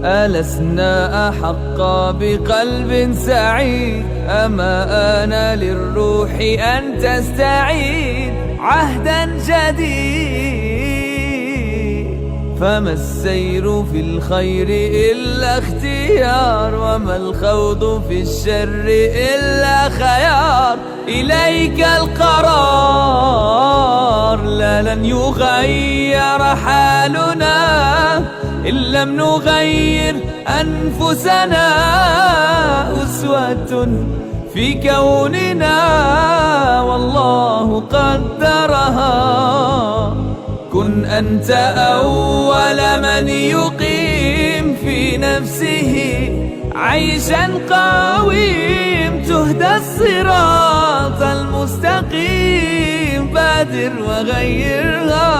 ألسنا أحق بقلب سعيد؟ أما آن للروح أن تستعيد عهدا جديد؟ فما السير في الخير إلا اختيار، وما الخوض في الشر إلا خيار. إليك القرار، لا لن يغير حالنا إن لم نغير أنفسنا. أسوة في كوننا والله قدرها. كن أنت أول من يقيم في نفسه عيشا قويم. تهدى الصراط المستقيم، بادر وغيرها.